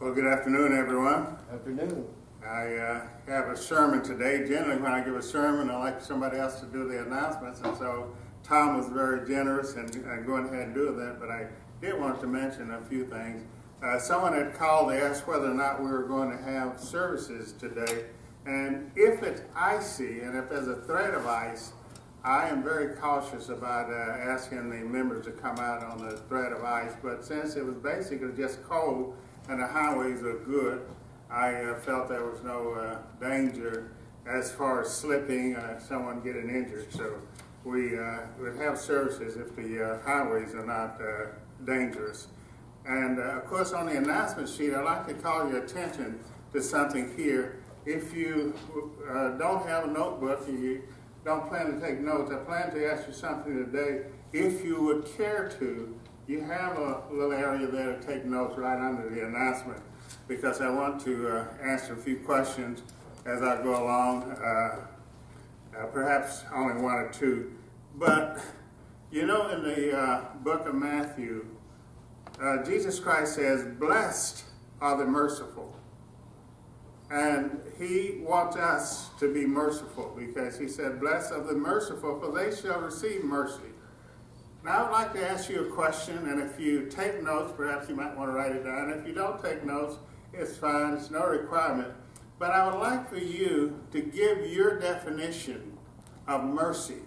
Well, good afternoon, everyone. Afternoon. I have a sermon today. Generally, when I give a sermon, I like somebody else to do the announcements, and so Tom was very generous in going ahead and doing that, but I did want to mention a few things. Someone had called to ask whether or not we were going to have services today, and if it's icy and if there's a threat of ice, I am very cautious about asking the members to come out on the threat of ice, but since it was basically just cold and the highways are good, I felt there was no danger as far as slipping or someone getting injured. So we would have services if the highways are not dangerous. And of course, on the announcement sheet, I'd like to call your attention to something here. If you don't have a notebook, you don't plan to take notes, I plan to ask you something today. If you would care to, you have a little area there to take notes right under the announcement, because I want to answer a few questions as I go along, perhaps only one or two. But, you know, in the book of Matthew, Jesus Christ says, "Blessed are the merciful." And he wants us to be merciful, because he said, "Blessed are the merciful, for they shall receive mercy." Now, I'd like to ask you a question, and if you take notes, perhaps you might want to write it down. If you don't take notes, it's fine. It's no requirement. But I would like for you to give your definition of mercy.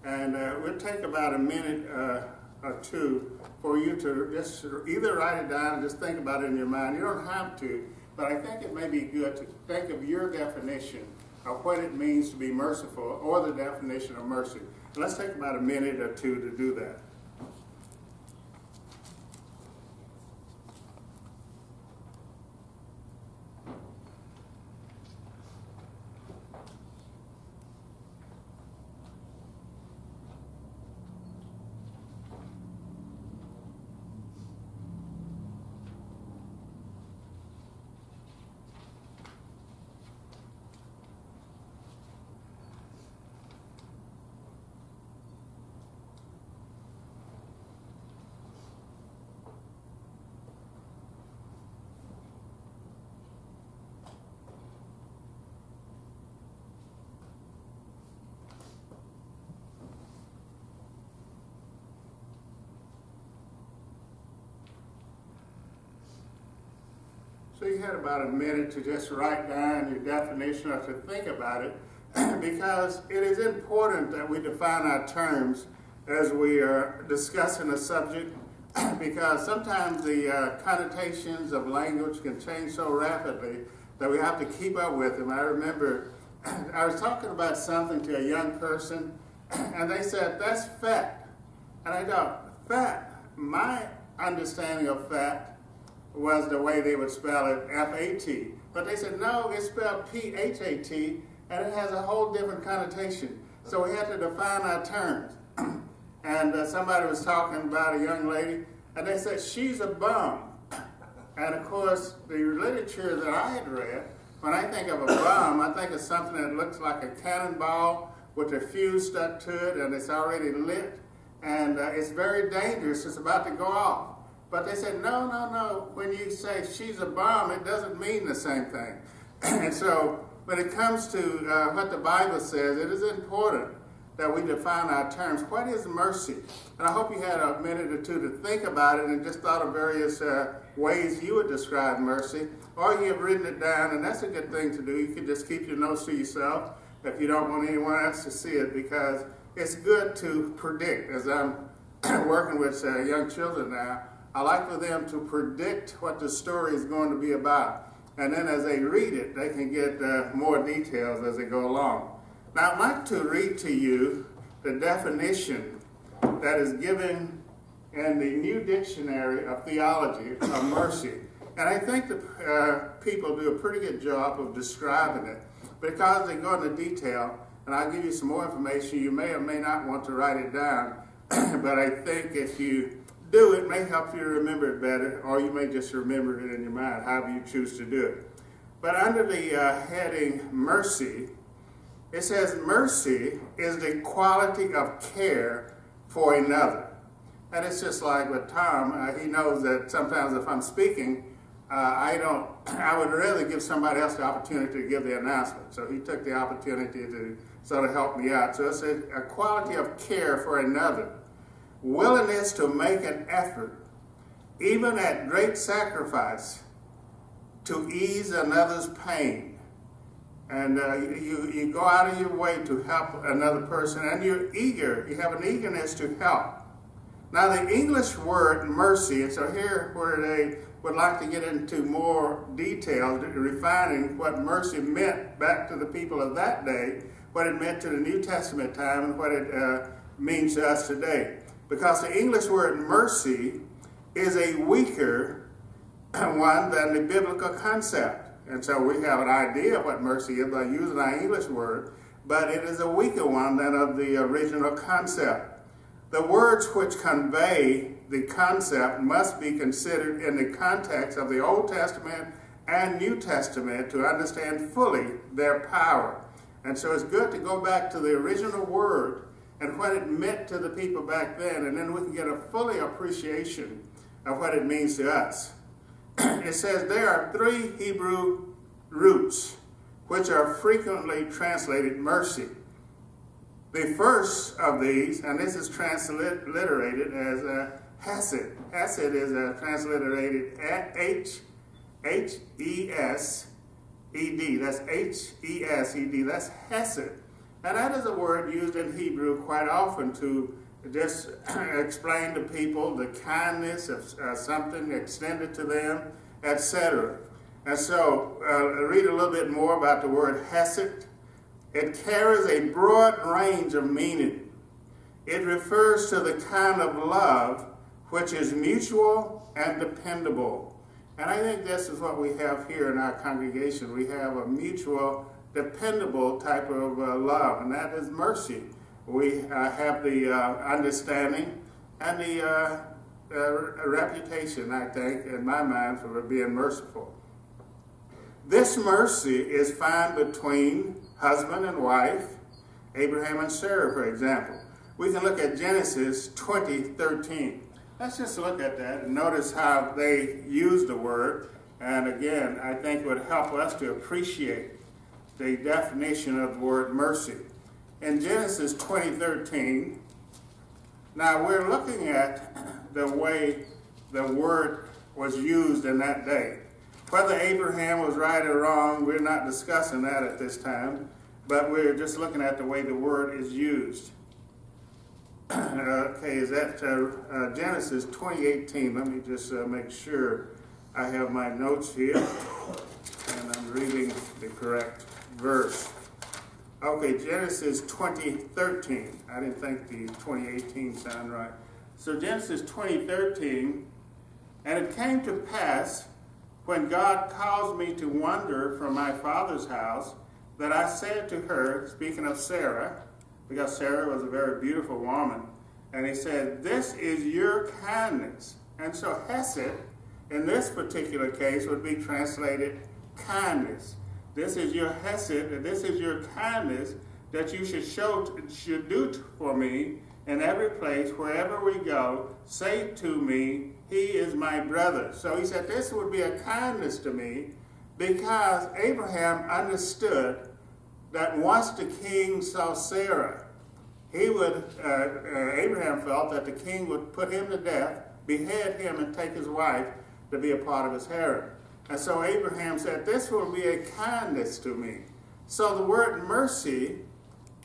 And we'll take about a minute or two for you to just either write it down or just think about it in your mind. You don't have to, but I think it may be good to think of your definition of what it means to be merciful, or the definition of mercy. Let's take about a minute or two to do that. So you had about a minute to just write down your definition or to think about it, because it is important that we define our terms as we are discussing a subject, because sometimes the connotations of language can change so rapidly that we have to keep up with them. I remember I was talking about something to a young person, and they said, "That's fat." And I thought, fat? My understanding of fat was the way they would spell it, F-A-T. But they said, no, it's spelled P-H-A-T, and it has a whole different connotation. So we had to define our terms. And somebody was talking about a young lady, and they said, "She's a bum." And of course, the literature that I had read, when I think of a bum, I think of something that looks like a cannonball with a fuse stuck to it, and it's already lit, and it's very dangerous. It's about to go off. But they said, no, no, no. When you say she's a bum, it doesn't mean the same thing. And so when it comes to what the Bible says, it is important that we define our terms. What is mercy? And I hope you had a minute or two to think about it and just thought of various ways you would describe mercy. Or you have written it down, and that's a good thing to do. You can just keep your notes to yourself if you don't want anyone else to see it, because it's good to predict. As I'm working with young children now, I like for them to predict what the story is going to be about. And then as they read it, they can get more details as they go along. Now, I'd like to read to you the definition that is given in the New Dictionary of Theology of mercy. And I think the people do a pretty good job of describing it, because they go into detail, and I'll give you some more information. You may or may not want to write it down, but I think if you do, it may help you to remember it better, or you may just remember it in your mind, however you choose to do it. But under the heading mercy, it says mercy is the quality of care for another. And it's just like with Tom, he knows that sometimes if I'm speaking, I would rather give somebody else the opportunity to give the announcement. So he took the opportunity to sort of help me out. So it's a quality of care for another, willingness to make an effort, even at great sacrifice, to ease another's pain. And you go out of your way to help another person, and you're eager, you have an eagerness to help. Now the English word mercy, and so here where they would like to get into more detail, refining what mercy meant back to the people of that day, what it meant to the New Testament time, and what it means to us today. Because the English word mercy is a weaker one than the biblical concept. And so we have an idea of what mercy is by using our English word, but it is a weaker one than of the original concept. The words which convey the concept must be considered in the context of the Old Testament and New Testament to understand fully their power. And so it's good to go back to the original word and what it meant to the people back then, and then we can get a fully appreciation of what it means to us. It says there are 3 Hebrew roots which are frequently translated mercy. The first of these, and this is transliterated as hesed. Hesed is transliterated H-E-S-E-D. That's H-E-S-E-D. That's hesed. And that is a word used in Hebrew quite often to just explain to people the kindness of something extended to them, etc. And so read a little bit more about the word hesed. It carries a broad range of meaning. It refers to the kind of love which is mutual and dependable. And I think this is what we have here in our congregation. We have a mutual, dependable type of love, and that is mercy. We have the understanding and the reputation, I think, in my mind, for being merciful. This mercy is found between husband and wife, Abraham and Sarah, for example. We can look at Genesis 20:13. Let's just look at that and notice how they use the word. And again, I think it would help us to appreciate the definition of the word mercy. In Genesis 20:13, now we're looking at the way the word was used in that day. Whether Abraham was right or wrong, we're not discussing that at this time, but we're just looking at the way the word is used. Okay, is that Genesis 20:18? Let me just make sure I have my notes here, and I'm reading the correct verse. Okay, Genesis 20:13. I didn't think the 20:18 sounded right. So Genesis 20:13, and it came to pass, when God caused me to wander from my father's house, that I said to her, speaking of Sarah, because Sarah was a very beautiful woman, and he said, this is your kindness. And so hesed, in this particular case, would be translated kindness. This is your hesed, and this is your kindness that you should do for me in every place, wherever we go. Say to me, he is my brother. So he said, this would be a kindness to me, because Abraham understood that once the king saw Sarah, he would, Abraham felt that the king would put him to death, behead him, and take his wife to be a part of his harem. And so Abraham said, this will be a kindness to me. So the word mercy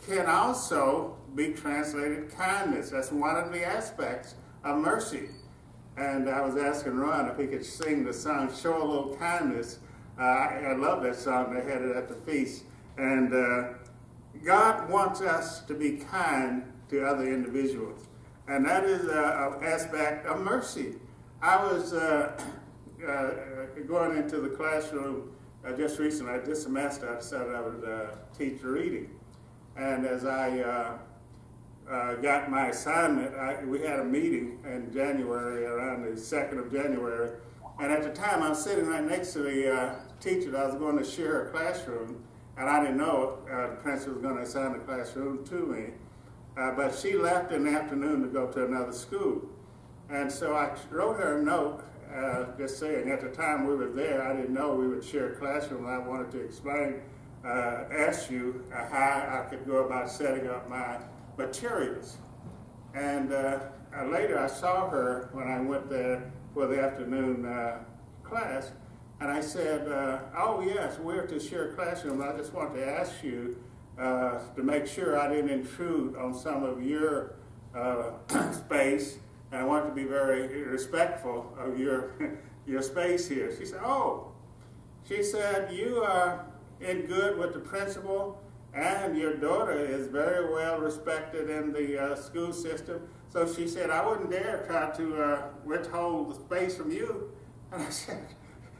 can also be translated kindness. That's one of the aspects of mercy. And I was asking Ron if he could sing the song, Show a Little Kindness. I love that song. They had it at the feast. And God wants us to be kind to other individuals. And that is an aspect of mercy. I was going into the classroom just recently, this semester. I decided I would teach reading. And as I got my assignment, we had a meeting in January, around the 2nd of January. And at the time, I was sitting right next to the teacher that I was going to share a classroom. And I didn't know the principal was going to assign the classroom to me. But she left in the afternoon to go to another school. And so I wrote her a note just saying, at the time we were there, I didn't know we would share a classroom. I wanted to ask you how I could go about setting up my materials. And later I saw her when I went there for the afternoon class, and I said, oh yes, we're to share a classroom. I just want to ask you to make sure I didn't intrude on some of your space, and I want to be very respectful of your space here. She said, oh, she said, you are in good with the principal, and your daughter is very well respected in the school system. So she said, I wouldn't dare try to withhold the space from you. And I said,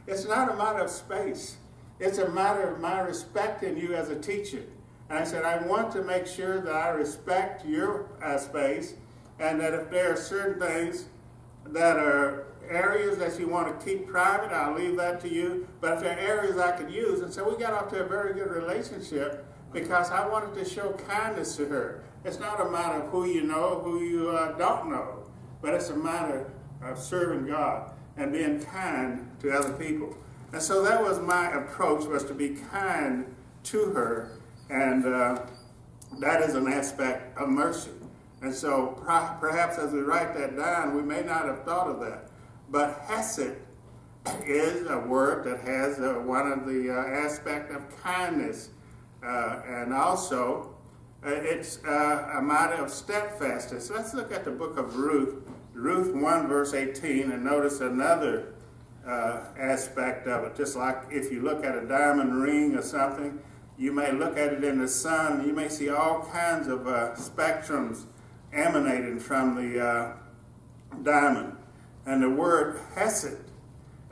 it's not a matter of space. It's a matter of my respecting you as a teacher. And I said, I want to make sure that I respect your space, and that if there are certain things that are areas that you want to keep private, I'll leave that to you. But if there are areas I could use, and so we got off to a very good relationship because I wanted to show kindness to her. It's not a matter of who you know, who you don't know, but it's a matter of serving God and being kind to other people. And so that was my approach, was to be kind to her, and that is an aspect of mercy. And so perhaps as we write that down, we may not have thought of that. But hesed is a word that has one of the aspects of kindness. And also, it's a matter of steadfastness. Let's look at the book of Ruth, Ruth 1, verse 18, and notice another aspect of it. Just like if you look at a diamond ring or something, you may look at it in the sun, you may see all kinds of spectrums emanating from the diamond. And the word hesed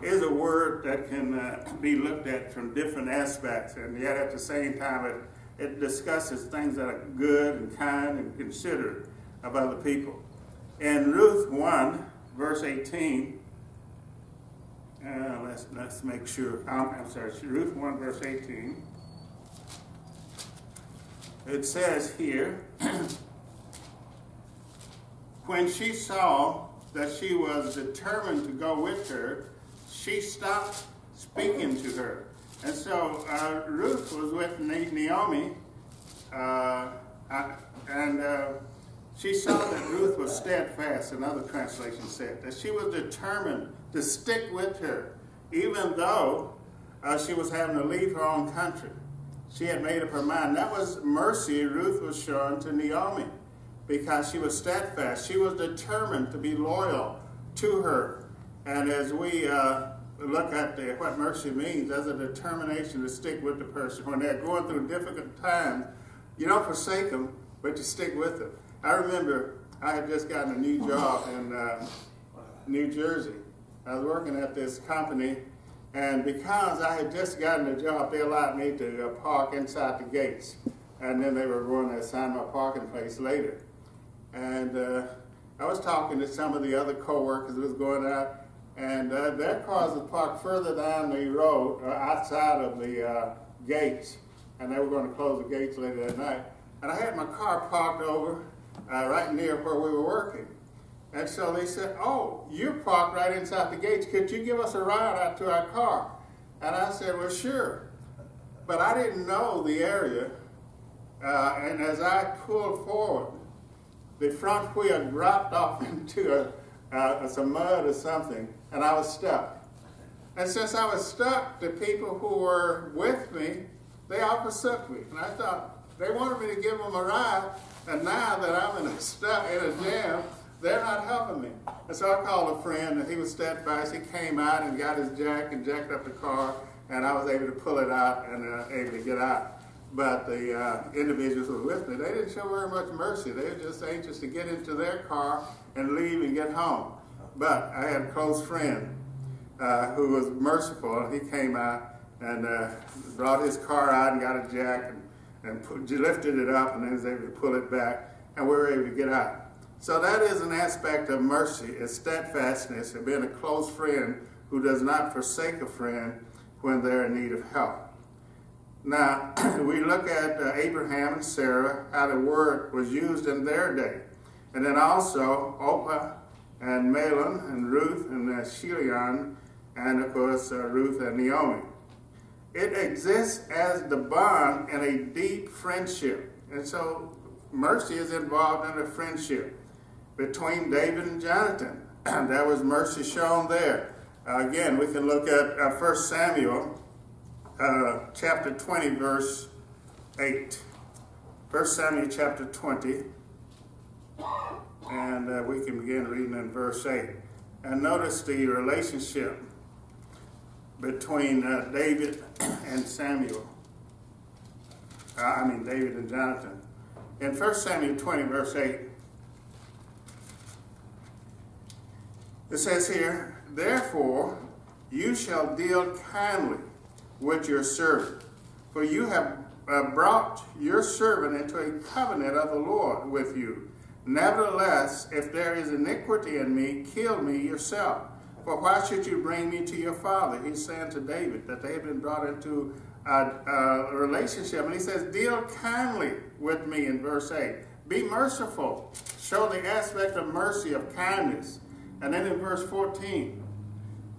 is a word that can be looked at from different aspects, and yet at the same time it discusses things that are good and kind and considerate of other people. In Ruth 1, verse 18, let's make sure, I'm sorry, Ruth 1, verse 18, it says here, when she saw that she was determined to go with her, she stopped speaking to her. And so Ruth was with Naomi, and she saw that Ruth was steadfast, another translation said, that she was determined to stick with her, even though she was having to leave her own country. She had made up her mind. That was mercy Ruth was showing to Naomi, because she was steadfast. She was determined to be loyal to her. And as we look at what mercy means, there's a determination to stick with the person. When they're going through difficult times, you don't forsake them, but you stick with them. I remember I had just gotten a new job in New Jersey. I was working at this company, and because I had just gotten the job, they allowed me to park inside the gates. And then they were going to assign my parking place later. And I was talking to some of the other co-workers who was going out, and their cars were parked further down the road, outside of the gates, and they were going to close the gates later that night. And I had my car parked over right near where we were working. And so they said, oh, you're parked right inside the gates. Could you give us a ride out to our car? And I said, well, sure. But I didn't know the area, and as I pulled forward, the front wheel dropped off into some mud or something, and I was stuck. And since I was stuck, the people who were with me, they all forsook me. And I thought, they wanted me to give them a ride, and now that I'm stuck in a jam, they're not helping me. And so I called a friend, and he was steadfast. He came out and got his jack and jacked up the car, and I was able to pull it out and able to get out. But the individuals who were with me, they didn't show very much mercy. They were just anxious to get into their car and leave and get home. But I had a close friend who was merciful. He came out and brought his car out and got a jack and lifted it up, and then was able to pull it back, and we were able to get out. So that is an aspect of mercy, is steadfastness and being a close friend who does not forsake a friend when they're in need of help. Now, we look at Abraham and Sarah, how the word was used in their day. And then also Oprah and Mahlon and Ruth and Shilion, and of course Ruth and Naomi. It exists as the bond in a deep friendship. And so mercy is involved in a friendship between David and Jonathan. There was mercy shown there. Again, we can look at 1 Samuel chapter 20, verse 8. 1 Samuel chapter 20, and we can begin reading in verse 8. And notice the relationship between David and Samuel. David and Jonathan. In 1 Samuel 20, verse 8, it says here, "Therefore you shall deal kindly with your servant, for you have brought your servant into a covenant of the Lord with you. Nevertheless, if there is iniquity in me, kill me yourself. For why should you bring me to your father?" He's saying to David that they have been brought into a relationship. And he says, deal kindly with me in verse 8. Be merciful. Show the aspect of mercy, of kindness. And then in verse 14,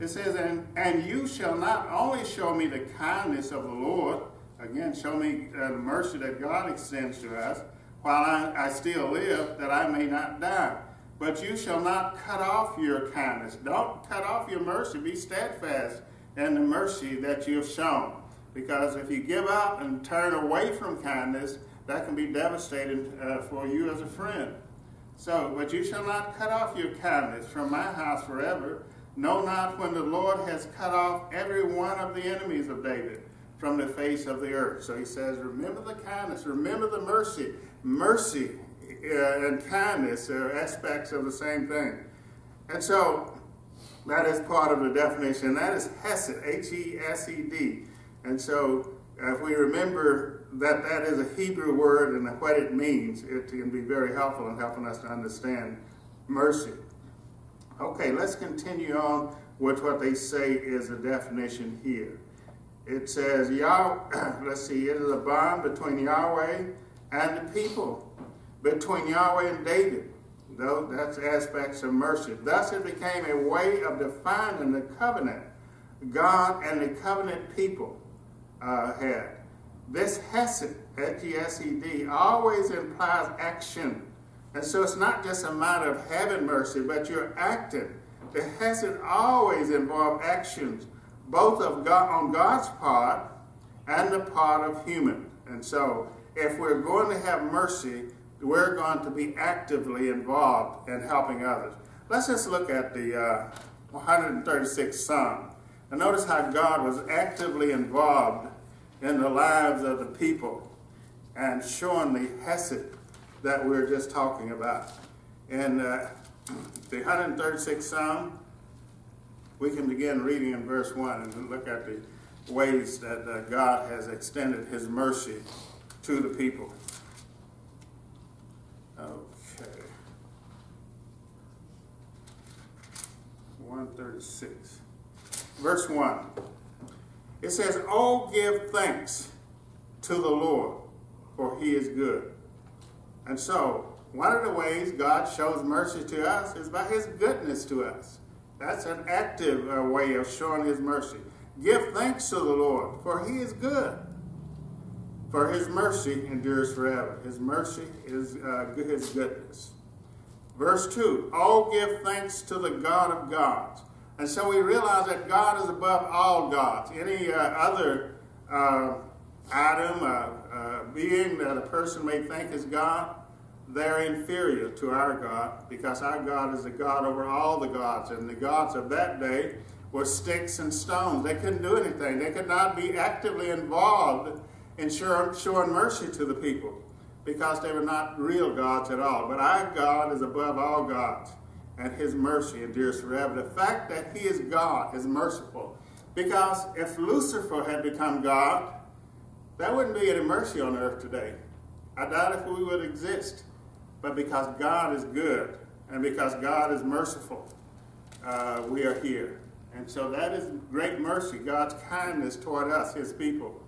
it says, and you shall not only show me the kindness of the Lord, again, show me the mercy that God extends to us, while I still live, that I may not die. But you shall not cut off your kindness. Don't cut off your mercy. Be steadfast in the mercy that you have shown. Because if you give up and turn away from kindness, that can be devastating for you as a friend. So, but you shall not cut off your kindness from my house forever. Know not when the Lord has cut off every one of the enemies of David from the face of the earth. So he says, remember the kindness, remember the mercy. Mercy and kindness are aspects of the same thing. And so that is part of the definition. That is Hesed, H-E-S-E-D. And so if we remember that that is a Hebrew word and what it means, it can be very helpful in helping us to understand mercy. Okay, let's continue on with what they say is the definition here. It says, let's see, it is a bond between Yahweh and the people, between Yahweh and David. Though that's aspects of mercy. Thus it became a way of defining the covenant God and the covenant people had. This Hesed, H-E-S-E-D, always implies action. And so it's not just a matter of having mercy, but you're acting. The Hesed always involve actions, both of God, on God's part and the part of human. And so if we're going to have mercy, we're going to be actively involved in helping others. Let's just look at the 136th Psalm. And notice how God was actively involved in the lives of the people and showing the Hesed that we're just talking about. In the 136th Psalm, we can begin reading in verse 1 and look at the ways that God has extended his mercy to the people. Okay. 136. Verse 1. It says, "Oh, give thanks to the Lord, for he is good." And so, one of the ways God shows mercy to us is by his goodness to us. That's an active way of showing his mercy. Give thanks to the Lord, for he is good. For his mercy endures forever. His mercy is his goodness. Verse 2, "Oh, give thanks to the God of gods." And so we realize that God is above all gods. Any other item, being that a person may think is God, they're inferior to our God, because our God is the God over all the gods. And the gods of that day were sticks and stones. They couldn't do anything. They could not be actively involved in showing mercy to the people, because they were not real gods at all. But our God is above all gods, and his mercy endures forever. The fact that he is God is merciful, because if Lucifer had become God, there wouldn't be any mercy on earth today. I doubt if we would exist. But because God is good, and because God is merciful, we are here. And so that is great mercy, God's kindness toward us, his people.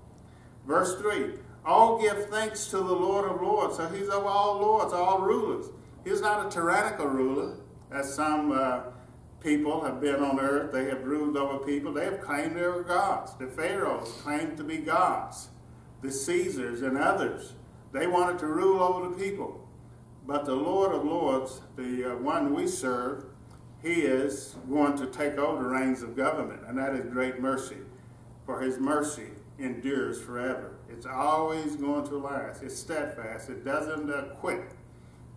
Verse 3, "Oh, give thanks to the Lord of lords." So he's over all lords, all rulers. He's not a tyrannical ruler. as some people have been on earth. They have ruled over people. They have claimed they were gods. The pharaohs claimed to be gods. The Caesars and others, they wanted to rule over the people. But the Lord of Lords, the one we serve, he is going to take over the reins of government, and that is great mercy. For his mercy endures forever. It's always going to last. It's steadfast. It doesn't quit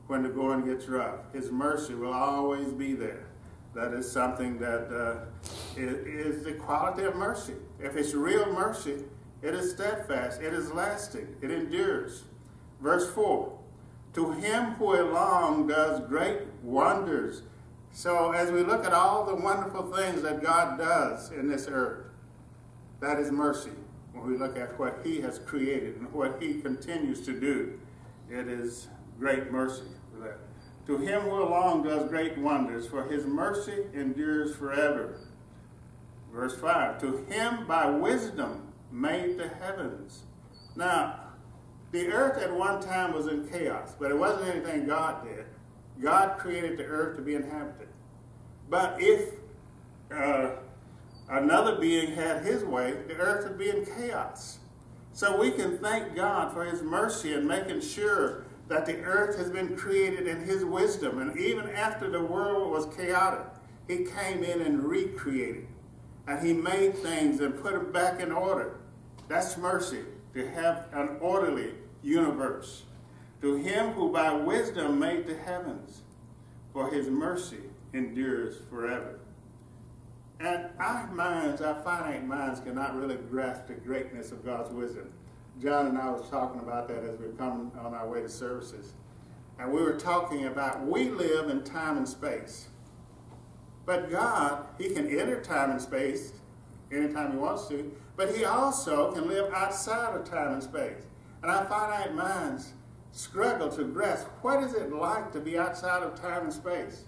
when the going gets rough. His mercy will always be there. That is something that is the quality of mercy. If it's real mercy, it is steadfast. It is lasting. It endures. Verse 4, to him who alone does great wonders. So as we look at all the wonderful things that God does in this earth, that is mercy. When we look at what he has created and what he continues to do, it is great mercy for that. To him who alone does great wonders, for his mercy endures forever. Verse 5, to him by wisdom made the heavens. Now, the earth at one time was in chaos, but it wasn't anything God did. God created the earth to be inhabited. But if another being had his way, the earth would be in chaos. So we can thank God for his mercy in making sure that the earth has been created in his wisdom. And even after the world was chaotic, he came in and recreated. And he made things and put them back in order. That's mercy, to have an orderly universe. To him who by wisdom made the heavens, for his mercy endures forever. And our minds, our finite minds, cannot really grasp the greatness of God's wisdom. John and I was talking about that as we were coming on our way to services. And we were talking about, we live in time and space. But God, he can enter time and space anytime he wants to, but he also can live outside of time and space. And our finite minds struggle to grasp, what is it like to be outside of time and space?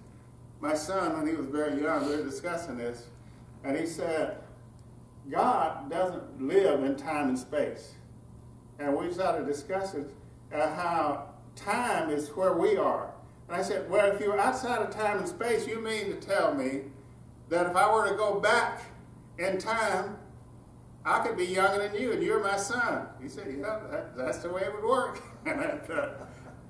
My son, when he was very young, we were discussing this, and he said, God doesn't live in time and space. And we started discussing how time is where we are. And I said, well, if you're outside of time and space, you mean to tell me that if I were to go back in time, I could be younger than you, and you're my son. He said, yeah, that's the way it would work. And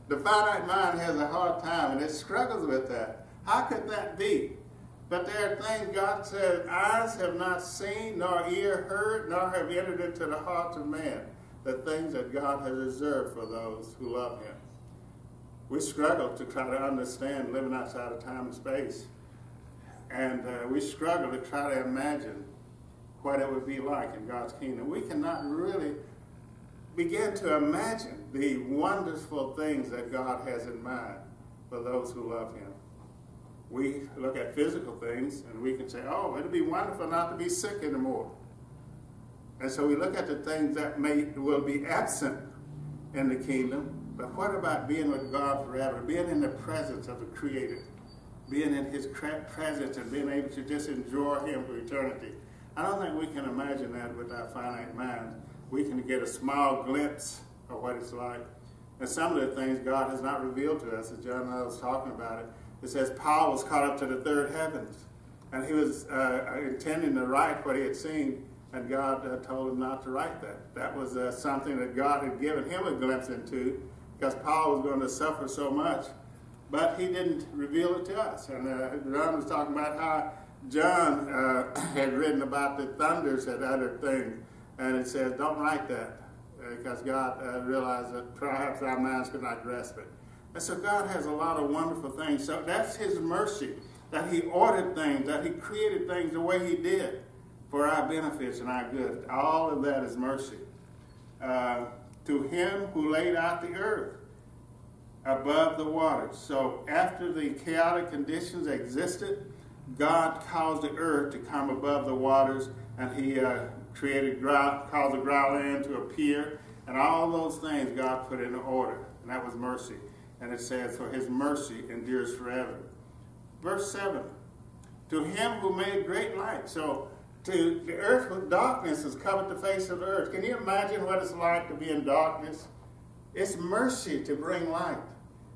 the finite mind has a hard time, and it struggles with that. How could that be? But there are things God said, eyes have not seen, nor ear heard, nor have entered into the heart of man, the things that God has reserved for those who love him. We struggle to try to understand living outside of time and space. And we struggle to try to imagine what it would be like in God's kingdom. We cannot really begin to imagine the wonderful things that God has in mind for those who love him. We look at physical things and we can say, oh, it'd be wonderful not to be sick anymore. And so we look at the things that will be absent in the kingdom. But what about being with God forever, being in the presence of the Creator, being in his presence and being able to just enjoy him for eternity? I don't think we can imagine that with our finite minds. We can get a small glimpse of what it's like. And some of the things God has not revealed to us, as John and I was talking about it, it says Paul was caught up to the third heavens. And he was intending to write what he had seen, and God told him not to write that. That was something that God had given him a glimpse into, because Paul was going to suffer so much. But he didn't reveal it to us. And John was talking about how John had written about the thunders and other things. And it says, don't write that, because God realized that perhaps our minds could not grasp it. And so God has a lot of wonderful things. So that's his mercy, that he ordered things, that he created things the way he did for our benefits and our good. All of that is mercy. To him who laid out the earth above the waters. So after the chaotic conditions existed, God caused the earth to come above the waters, and he caused the dry land to appear, and all those things God put in order, and that was mercy. And it says, for his mercy endures forever. Verse 7, to him who made great light. So to the earth with darkness has covered the face of the earth. Can you imagine what it's like to be in darkness? It's mercy to bring light.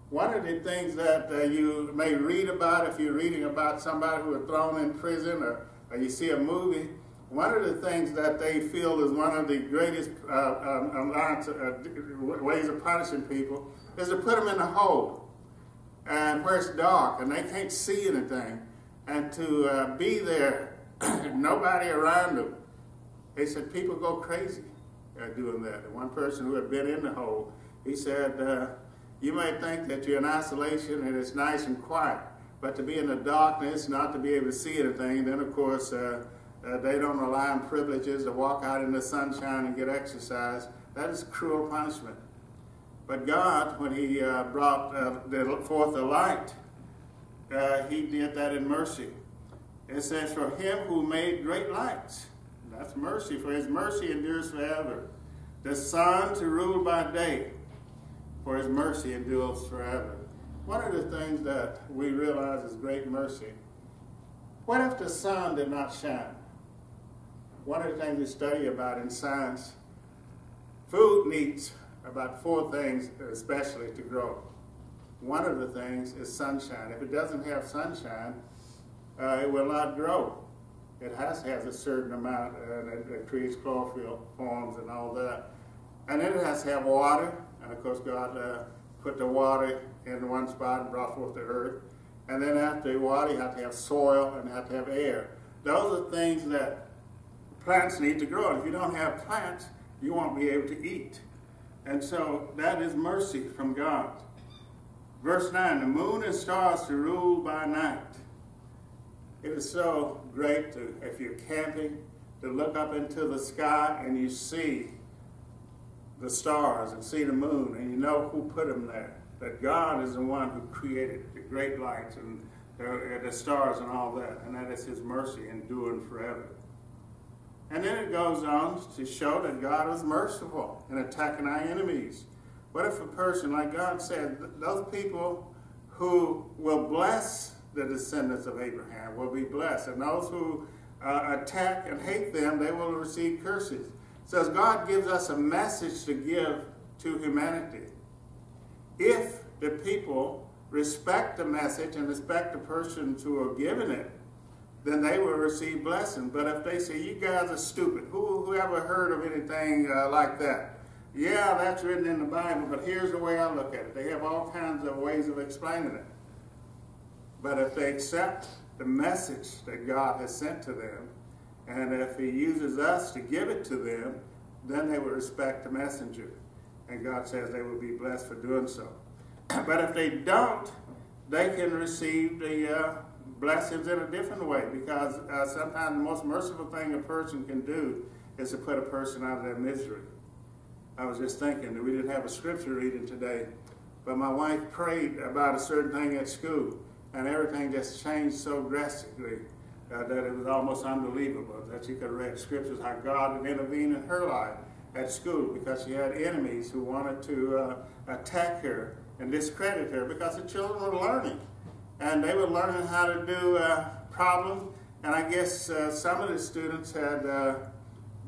One of the things that you may read about if you're reading about somebody who was thrown in prison, or you see a movie, one of the things that they feel is one of the greatest ways of punishing people is to put them in a hole, and where it's dark and they can't see anything, and to be there, nobody around them. They said people go crazy doing that. And one person who had been in the hole, he said, you might think that you're in isolation and it's nice and quiet, but to be in the darkness, not to be able to see anything, then of course they don't rely on privileges to walk out in the sunshine and get exercise. That is cruel punishment. But God, when he brought forth the light, he did that in mercy. It says, for him who made great lights, that's mercy, for his mercy endures forever. The sun to rule by day, for his mercy endures forever. One of the things that we realize is great mercy. What if the sun did not shine? One of the things we study about in science, food needs about 4 things especially to grow. One of the things is sunshine. If it doesn't have sunshine, it will not grow. It has to have a certain amount, and it creates chlorophyll forms and all that. And then it has to have water, and of course God put the water in one spot and brought forth the earth. And then after the water, you have to have soil and you have to have air. Those are things that plants need to grow. And if you don't have plants, you won't be able to eat. And so that is mercy from God. Verse 9, the moon and stars to rule by night. It is so great to, if you're camping, to look up into the sky and you see the stars and see the moon, and you know who put them there. That God is the one who created the great lights and the stars and all that, and that is his mercy enduring forever. And then it goes on to show that God is merciful in attacking our enemies. What if a person, like God said, those people who will bless the descendants of Abraham will be blessed, and those who attack and hate them, they will receive curses. So as God gives us a message to give to humanity, if the people respect the message and respect the persons who are giving it, then they will receive blessing. But if they say, you guys are stupid, who ever heard of anything like that? Yeah, that's written in the Bible, but here's the way I look at it. They have all kinds of ways of explaining it. But if they accept the message that God has sent to them, and if he uses us to give it to them, then they will respect the messenger. And God says they will be blessed for doing so. But if they don't, they can receive the blessings in a different way, because sometimes the most merciful thing a person can do is to put a person out of their misery. I was just thinking that we didn't have a scripture reading today, but my wife prayed about a certain thing at school, and everything just changed so drastically that it was almost unbelievable that she could read scriptures how God had intervened in her life at school, because she had enemies who wanted to attack her and discredit her, because the children were learning. And they were learning how to do problems, and I guess some of the students had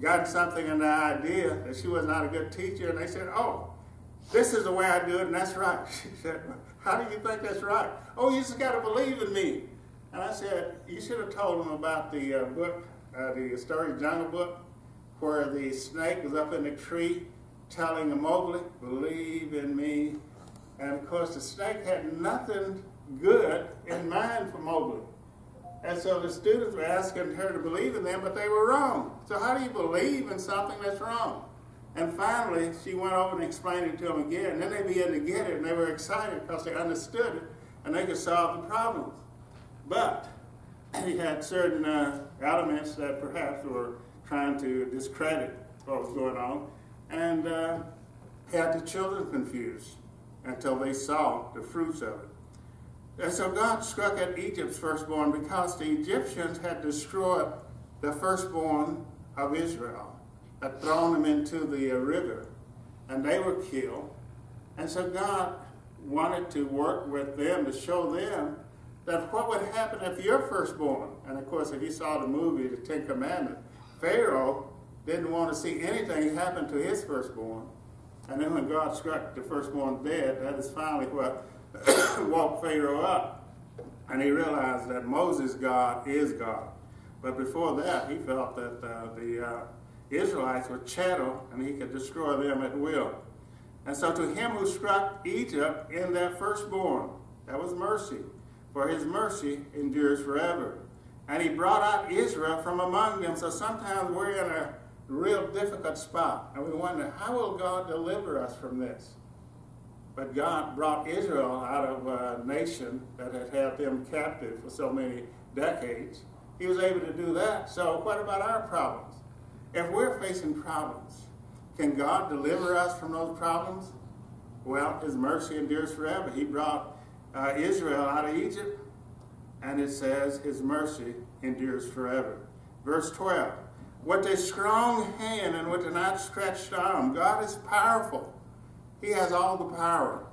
gotten something in their idea that she was not a good teacher, and they said, oh, this is the way I do it, and that's right. She said, how do you think that's right? Oh, you just got to believe in me. And I said, you should have told them about the book, the story Jungle Book, where the snake was up in the tree telling Mowgli, believe in me. And of course, the snake had nothing good in mind for Mowgli. And so the students were asking her to believe in them, but they were wrong. So how do you believe in something that's wrong? And finally, she went over and explained it to them again. And then they began to get it, and they were excited because they understood it, and they could solve the problems. But he had certain elements that perhaps were trying to discredit what was going on, and had the children confused until they saw the fruits of it. And so God struck at Egypt's firstborn because the Egyptians had destroyed the firstborn of Israel, had thrown them into the river, and they were killed. And so God wanted to work with them to show them that what would happen if your firstborn, and of course if you saw the movie, The Ten Commandments, Pharaoh didn't want to see anything happen to his firstborn. And then when God struck the firstborn dead, that is finally what woke Pharaoh up, and he realized that Moses' God is God. But before that, he felt that the Israelites were chattel, and he could destroy them at will. And so to him who struck Egypt in their firstborn, that was mercy, for his mercy endures forever. And he brought out Israel from among them. So sometimes we're in a real difficult spot, and we wonder, how will God deliver us from this? But God brought Israel out of a nation that had had them captive for so many decades. He was able to do that. So what about our problems? If we're facing problems, can God deliver us from those problems? Well, his mercy endures forever. He brought Israel out of Egypt, and it says his mercy endures forever. Verse 12, with a strong hand and with an outstretched arm, God is powerful. He has all the power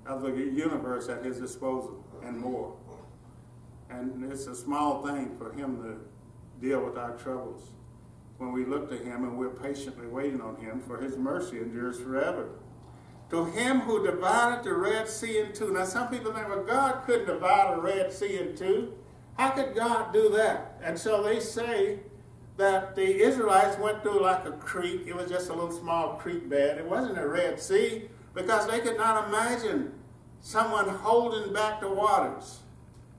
of the universe at his disposal and more. And it's a small thing for him to deal with our troubles when we look to him and we're patiently waiting on him, for his mercy endures forever. To him who divided the Red Sea in two. Now some people think, well, God couldn't divide the Red Sea in two. How could God do that? And so they say that the Israelites went through like a creek. It was just a little small creek bed. It wasn't a Red Sea, because they could not imagine someone holding back the waters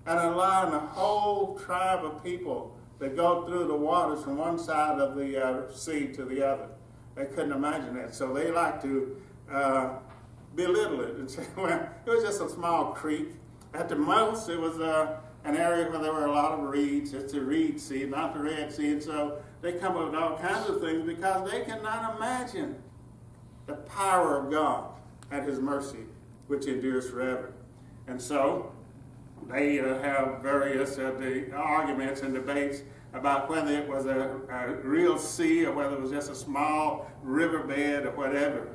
and allowing a whole tribe of people to go through the waters from one side of the sea to the other. They couldn't imagine that. So they like to belittle it and say, well, it was just a small creek. At the most, it was an area where there were a lot of reeds. It's a reed sea, not the Red Sea. And so they come up with all kinds of things because they cannot imagine the power of God and his mercy, which endures forever. And so they have various the arguments and debates about whether it was a real sea or whether it was just a small riverbed or whatever.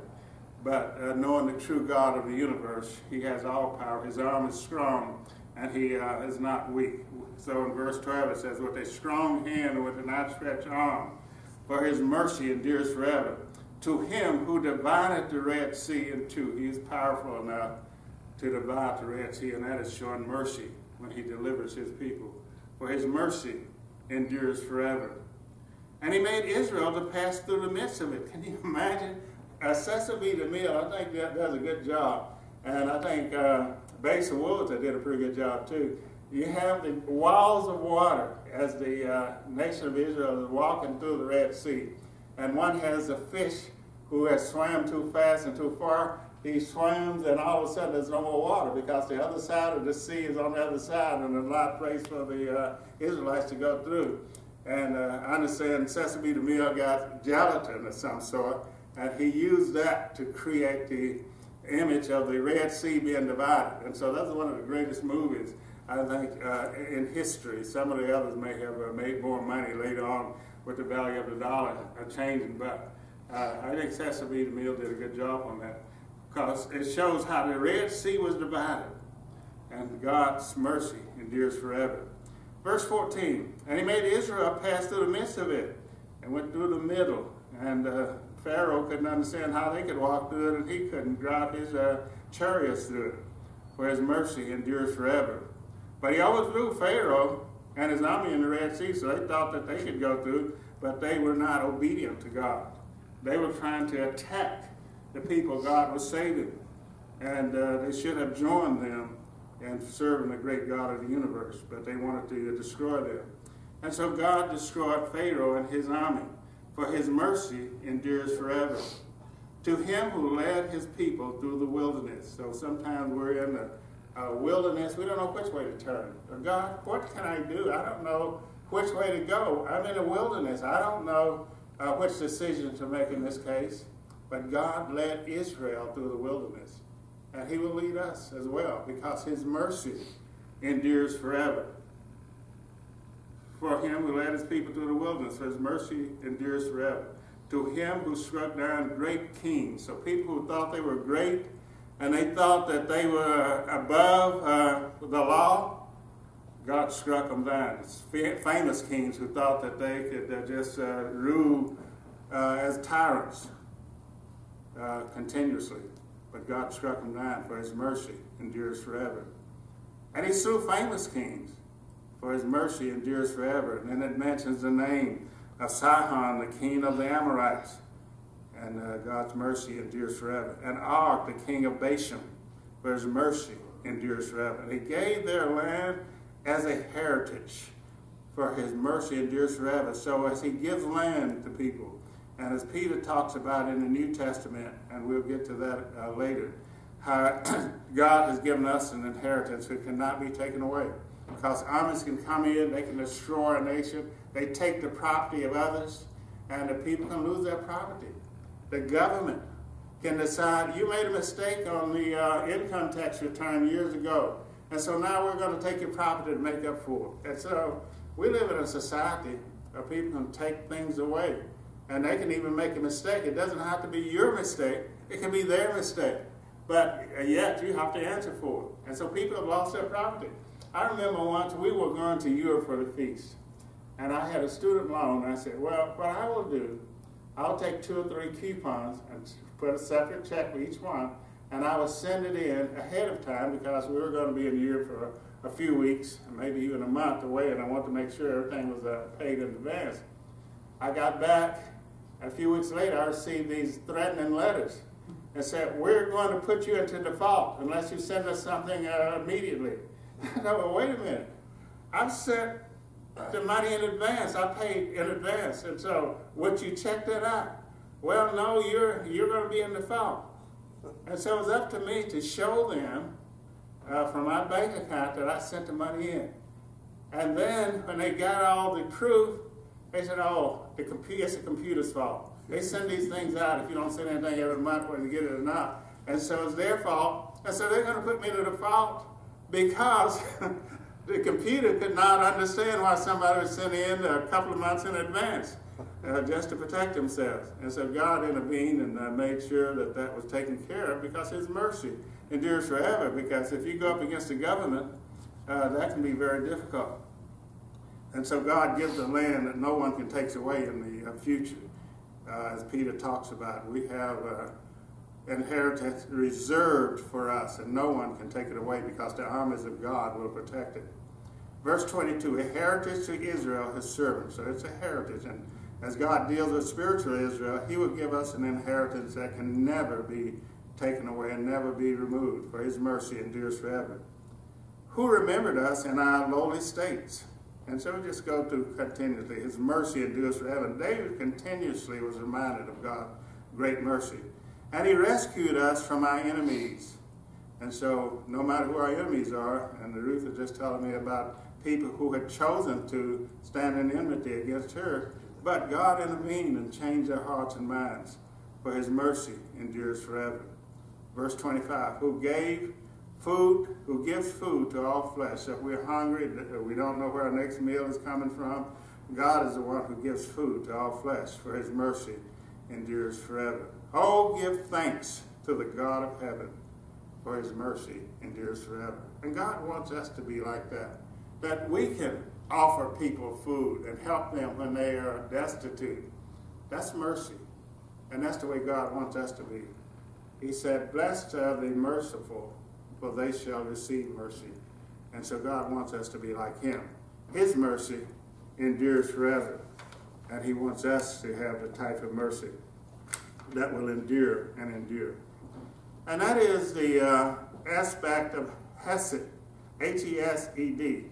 But knowing the true God of the universe, he has all power. His arm is strong, and he is not weak. So in verse 12 it says, with a strong hand and with an outstretched arm, for his mercy endures forever. To him who divided the Red Sea in two, he is powerful enough to divide the Red Sea, and that is showing mercy when he delivers his people. For his mercy endures forever. And he made Israel to pass through the midst of it. Can you imagine? Cecil B. DeMille, I think that does a good job. And I think Basil Woods did a pretty good job too. You have the walls of water as the nation of Israel is walking through the Red Sea. And one has a fish who has swam too fast and too far. He swims, and all of a sudden there's no more water because the other side of the sea is on the other side, and there's a lot of place for the Israelites to go through. And I understand Cecil B. DeMille got gelatin of some sort, and he used that to create the image of the Red Sea being divided. And so that's one of the greatest movies, I think, in history. Some of the others may have made more money later on with the value of the dollar changing, but I think Cecil B. DeMille did a good job on that, because it shows how the Red Sea was divided, and God's mercy endures forever. Verse 14, and he made Israel pass through the midst of it, and went through the middle, and Pharaoh couldn't understand how they could walk through it, and he couldn't drive his chariots through it, for his mercy endures forever. But he overthrew Pharaoh and his army in the Red Sea, so they thought that they could go through, but they were not obedient to God. They were trying to attack the people God was saving, and they should have joined them in serving the great God of the universe, but they wanted to destroy them. And so God destroyed Pharaoh and his army, for his mercy endures forever. To him who led his people through the wilderness. So sometimes we're in the wilderness, we don't know which way to turn. God, what can I do? I don't know which way to go. I'm in a wilderness. I don't know which decision to make in this case. But God led Israel through the wilderness. And he will lead us as well, because his mercy endures forever. For him who led his people through the wilderness, for his mercy endures forever. To him who struck down great kings. So people who thought they were great, and they thought that they were above the law, God struck them down. It's famous kings who thought that they could just rule as tyrants continuously. but God struck him down, for his mercy endures forever. And he slew famous kings, for his mercy endures forever. And then it mentions the name of Sihon, the king of the Amorites, and God's mercy endures forever. And Og, the king of Bashan, for his mercy endures forever. And he gave their land as a heritage, for his mercy endures forever. So as he gives land to people, and as Peter talks about in the New Testament, and we'll get to that later, how God has given us an inheritance that cannot be taken away. Because armies can come in, they can destroy a nation, they take the property of others, and the people can lose their property. The government can decide, you made a mistake on the income tax return years ago, and so now we're going to take your property to make up for it. And so we live in a society where people can take things away, and they can even make a mistake. It doesn't have to be your mistake, it can be their mistake, but yet you have to answer for it. And so people have lost their property. I remember once we were going to Europe for the feast, and I had a student loan, and I said, well, what I will do, I'll take 2 or 3 coupons and put a separate check for each one, and I will send it in ahead of time because we were going to be in Europe for a few weeks, maybe even a month away, and I wanted to make sure everything was paid in advance. I got back, and a few weeks later, I received these threatening letters and said, we're going to put you into default unless you send us something immediately. I thought, well, wait a minute. I've sent the money in advance. I paid in advance. And so, would you check that out? Well, no, you're going to be in default. And so it was up to me to show them from my bank account that I sent the money in. And then when they got all the proof, they said, oh, it's the computer's fault. They send these things out if you don't send anything every month whether you get it or not. And so it's their fault. And so they're going to put me in default because the computer could not understand why somebody was sending in a couple of months in advance just to protect themselves. And so God intervened and made sure that that was taken care of because his mercy endures forever. Because if you go up against the government, that can be very difficult. And so God gives a land that no one can take away in the future. As Peter talks about, we have inheritance reserved for us, and no one can take it away because the armies of God will protect it. Verse 22, a heritage to Israel, his servant. So it's a heritage, and as God deals with spiritual Israel, he will give us an inheritance that can never be taken away and never be removed, for his mercy endures forever. Who remembered us in our lowly states? And so we just go through continuously. His mercy endures forever. And David continuously was reminded of God's great mercy. And he rescued us from our enemies. And so no matter who our enemies are, and Ruth was just telling me about people who had chosen to stand in enmity against her, but God intervened and changed their hearts and minds, for his mercy endures forever. Verse 25, who gives food to all flesh. If we're hungry, we don't know where our next meal is coming from, God is the one who gives food to all flesh, for his mercy endures forever. Oh, give thanks to the God of heaven, for his mercy endures forever. And God wants us to be like that we can offer people food and help them when they are destitute. That's mercy. And that's the way God wants us to be. He said, blessed are the merciful, for they shall receive mercy. And so God wants us to be like him. His mercy endures forever. And he wants us to have the type of mercy that will endure and endure. And that is the aspect of Hesed, H-E-S-E-D,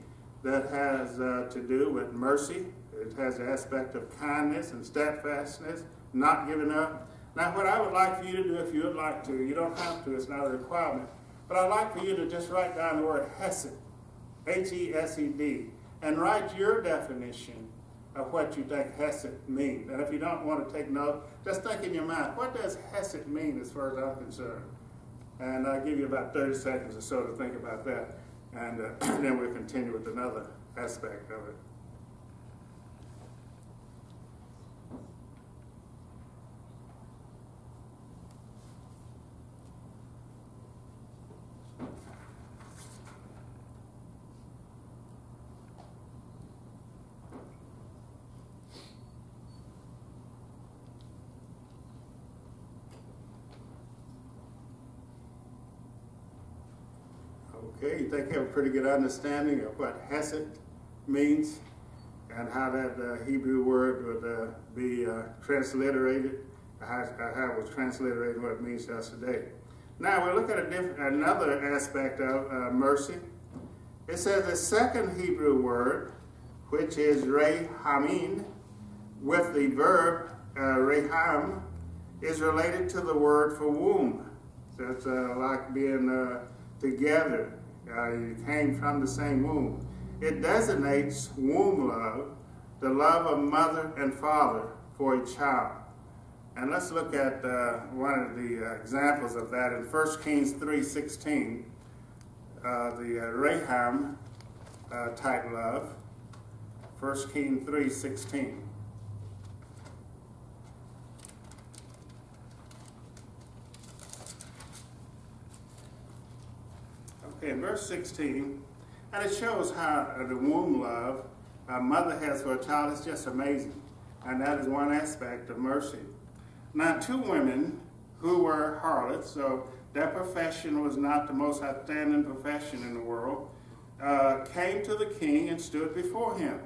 that has to do with mercy. It has the aspect of kindness and steadfastness, not giving up. Now, what I would like for you to do, if you would like to, you don't have to, it's not a requirement, but I'd like for you to just write down the word Hesed, H-E-S-E-D, and write your definition of what you think Hesed means. And if you don't want to take note, just think in your mind, what does Hesed mean as far as I'm concerned? And I'll give you about 30 seconds or so to think about that, and then we'll continue with another aspect of it. Okay, you think you have a pretty good understanding of what hesed means and how that Hebrew word would be transliterated, how it was transliterated, what it means to us today. Now we'll look at another aspect of mercy. It says the second Hebrew word, which is rehamin, with the verb reham, is related to the word for womb. So it's like being together. You came from the same womb. It designates womb love, the love of mother and father for a child. And let's look at one of the examples of that in 1 Kings 3:16, the Raham type love. 1 Kings 3:16. Okay, in verse 16, and it shows how the womb love a mother has for a child is just amazing. And that is one aspect of mercy. Now, two women who were harlots, so their profession was not the most outstanding profession in the world, came to the king and stood before him.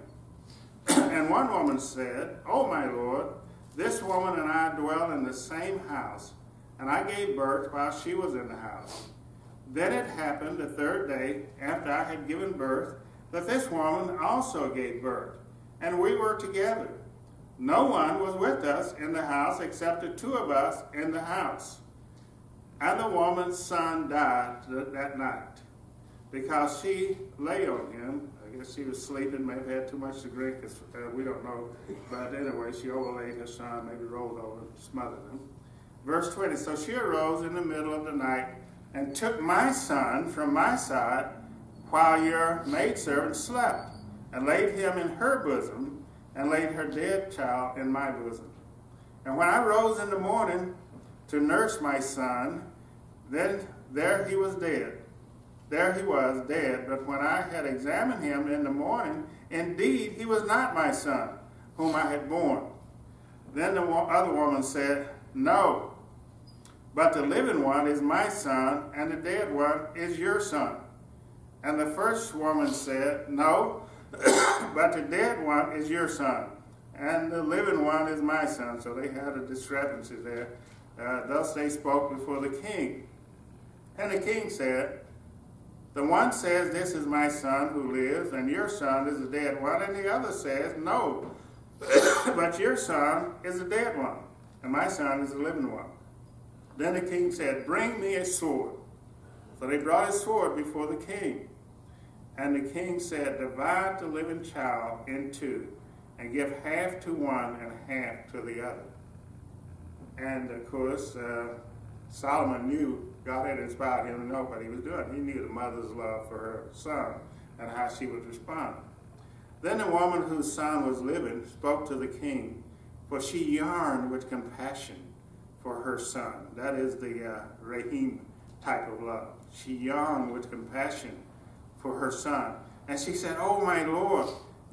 And one woman said, "Oh, my lord, this woman and I dwell in the same house, and I gave birth while she was in the house. Then it happened the third day after I had given birth that this woman also gave birth, and we were together. No one was with us in the house except the two of us in the house. And the woman's son died that night because she lay on him." I guess she was sleeping, maybe had too much to drink, we don't know. But anyway, she overlaid her son, maybe rolled over and smothered him. Verse 20, so she arose in the middle of the night and took my son from my side while your maidservant slept, and laid him in her bosom, and laid her dead child in my bosom. And when I rose in the morning to nurse my son, then there he was dead. There he was dead, but when I had examined him in the morning, indeed he was not my son, whom I had born. Then the other woman said, "No, but the living one is my son, and the dead one is your son." And the first woman said, "No, but the dead one is your son, and the living one is my son." So they had a discrepancy there. Thus they spoke before the king. And the king said, "The one says, 'This is my son who lives, and your son is the dead one.' And the other says, 'No, but your son is the dead one, and my son is the living one.' Then the king said, 'Bring me a sword.' So they brought a sword before the king. And the king said, 'Divide the living child in two, and give half to one and half to the other.'" And of course, Solomon knew, God had inspired him to know what he was doing. He knew the mother's love for her son and how she would respond. Then the woman whose son was living spoke to the king, for she yearned with compassion for her son. That is the Rahim type of love. She yearned with compassion for her son. And she said, "Oh, my Lord,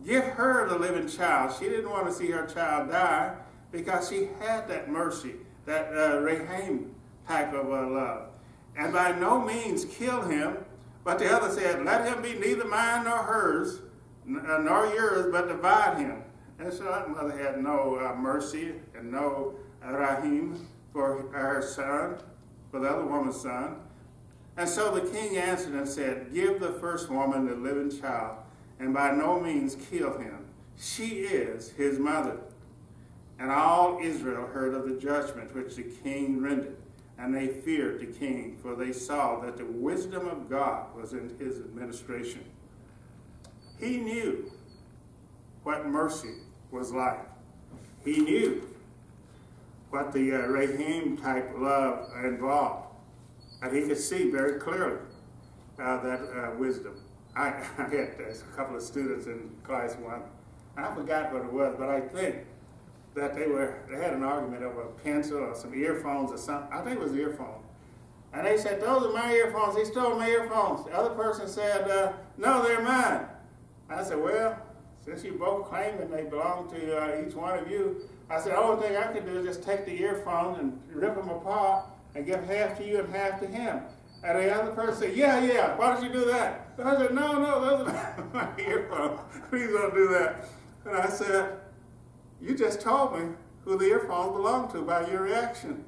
give her the living child." She didn't want to see her child die because she had that mercy, that Rahim type of love. "And by no means kill him." But the other said, "Let him be neither mine nor hers, nor yours, but divide him." And so that mother had no mercy and no Rahim for her son, for the other woman's son. And so the king answered and said, "Give the first woman the living child, and by no means kill him. She is his mother." And all Israel heard of the judgment which the king rendered, and they feared the king, for they saw that the wisdom of God was in his administration. He knew what mercy was like. He knew what the Rahim type love involved. And he could see very clearly that wisdom. I had a couple of students in class one. I forgot what it was, but I think that they had an argument over a pencil or some earphones or something. I think it was earphones. And they said, "Those are my earphones. He stole my earphones." The other person said, "No, they're mine." I said, "Well, since you both claim that they belong to each one of you," I said, "the only thing I could do is just take the earphones and rip them apart and give half to you and half to him." And the other person said, yeah, why did you do that? And I said, no, those are my earphones. Please don't do that. And I said, you just told me who the earphones belong to by your reaction.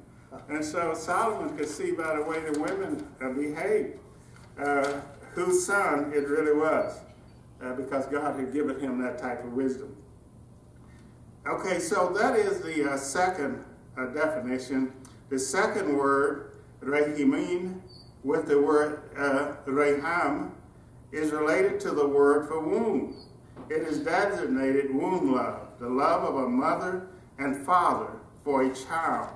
And so Solomon could see by the way the women behaved whose son it really was, because God had given him that type of wisdom. Okay, so that is the second definition. The second word, rehimin, with the word reham, is related to the word for womb. It is designated womb love, the love of a mother and father for a child.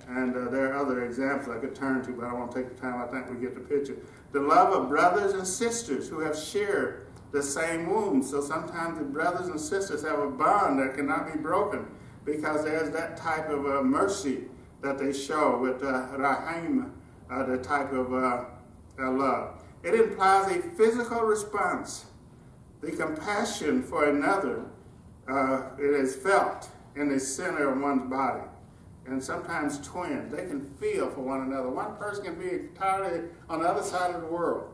And there are other examples I could turn to, but I won't take the time. I think we get the picture. The love of brothers and sisters who have shared the same womb. So sometimes the brothers and sisters have a bond that cannot be broken because there's that type of mercy that they show with rahim, the type of love. It implies a physical response. The compassion for another, it is felt in the center of one's body. And sometimes twins, they can feel for one another. One person can be entirely on the other side of the world,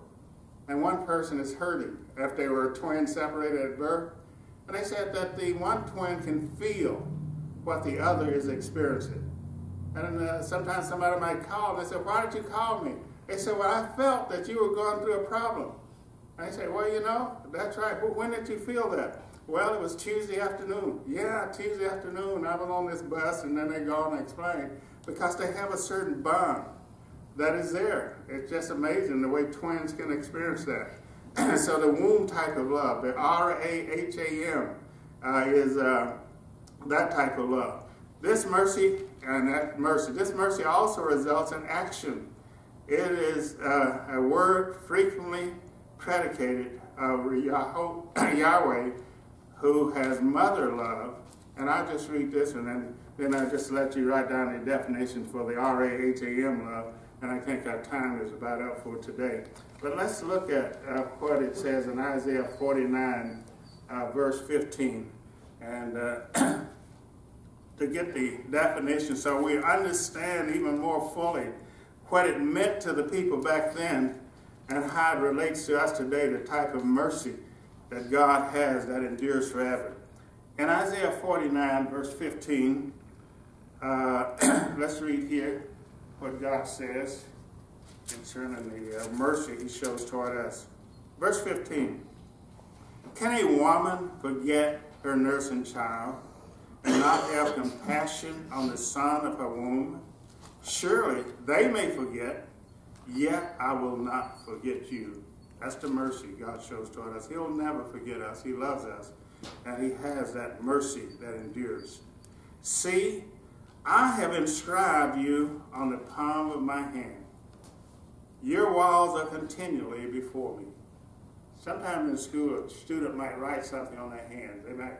and one person is hurting if they were twins separated at birth. And they said that the one twin can feel what the other is experiencing. And sometimes somebody might call, and they say, why did you call me? They said, well, I felt that you were going through a problem. And I say, well, you know, that's right. Well, when did you feel that? Well, it was Tuesday afternoon. Yeah, Tuesday afternoon. I was on this bus, and then they go on and explain. Because they have a certain bond that is there. It's just amazing the way twins can experience that. So the womb type of love, the R-A-H-A-M, is that type of love. This mercy and that mercy. This mercy also results in action. It is a word frequently predicated of Yahweh, who has mother love. And I'll just read this, and then I'll just let you write down the definition for the R-A-H-A-M love, and I think our time is about up for today. But let's look at what it says in Isaiah 49, verse 15, and to get the definition so we understand even more fully what it meant to the people back then and how it relates to us today, the type of mercy that God has that endures forever. In Isaiah 49, verse 15, let's read here what God says concerning the mercy he shows toward us. Verse 15, can a woman forget her nursing child and not have compassion on the son of her womb? Surely they may forget, yet I will not forget you. That's the mercy God shows toward us. He'll never forget us. He loves us. And he has that mercy that endures. See, I have inscribed you on the palm of my hand. Your walls are continually before me. Sometimes in school, a student might write something on their hand. They might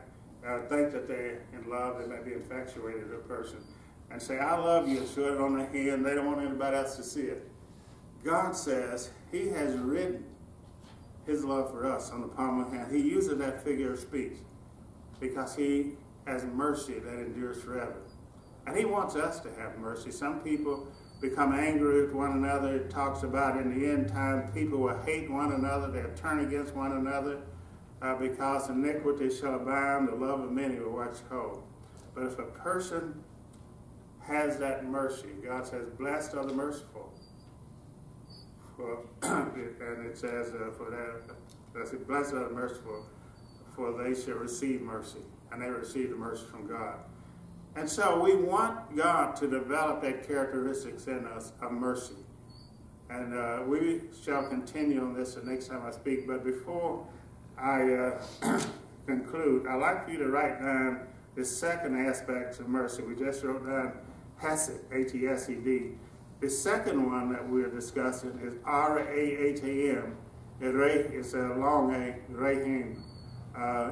think that they're in love. They might be infatuated with a person. And say, I love you, and show it on their hand. They don't want anybody else to see it. God says he has written his love for us on the palm of his hand. He uses that figure of speech because he has mercy that endures forever. And he wants us to have mercy. Some people become angry with one another. It talks about in the end time, people will hate one another. They'll turn against one another because iniquity shall abound. The love of many will wax cold. But if a person has that mercy, God says, blessed are the merciful. And it says blessed are the merciful, for they shall receive mercy, and they receive the mercy from God. And so we want God to develop that characteristics in us of mercy. And we shall continue on this the next time I speak. But before I conclude, I'd like for you to write down the second aspect of mercy. We just wrote down Hesed, H-E-S-E-D. The second one that we're discussing is R-A-H-A-M. It's a long A, Rahim,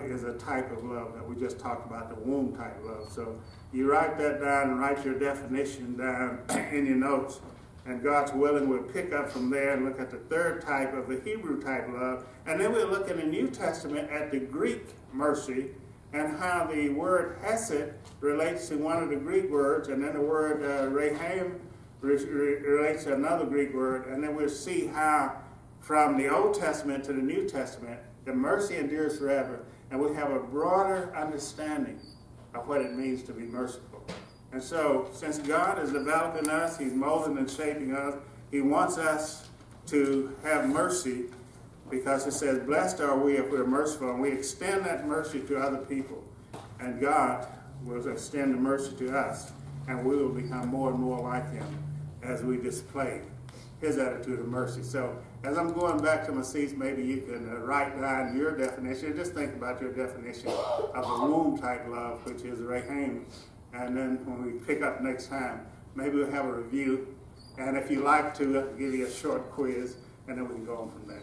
is a type of love that we just talked about, the womb type love. So you write that down and write your definition down in your notes. And God's willing, we'll pick up from there and look at the third type of the Hebrew type love. And then we'll look in the New Testament at the Greek mercy and how the word Hesed relates to one of the Greek words, and then the word Rahim relates to another Greek word, and then we'll see how from the Old Testament to the New Testament, the mercy endures forever, and we have a broader understanding of what it means to be merciful. And so, since God is developing us, He's molding and shaping us, He wants us to have mercy, because it says, blessed are we if we're merciful, and we extend that mercy to other people. And God will extend the mercy to us, and we will become more and more like Him as we display His attitude of mercy. So, as I'm going back to my seats, maybe you can write down your definition. Just think about your definition of the womb-type love, which is Rahim. And then when we pick up next time, maybe we'll have a review. And if you like to, I'll give you a short quiz, and then we can go on from there.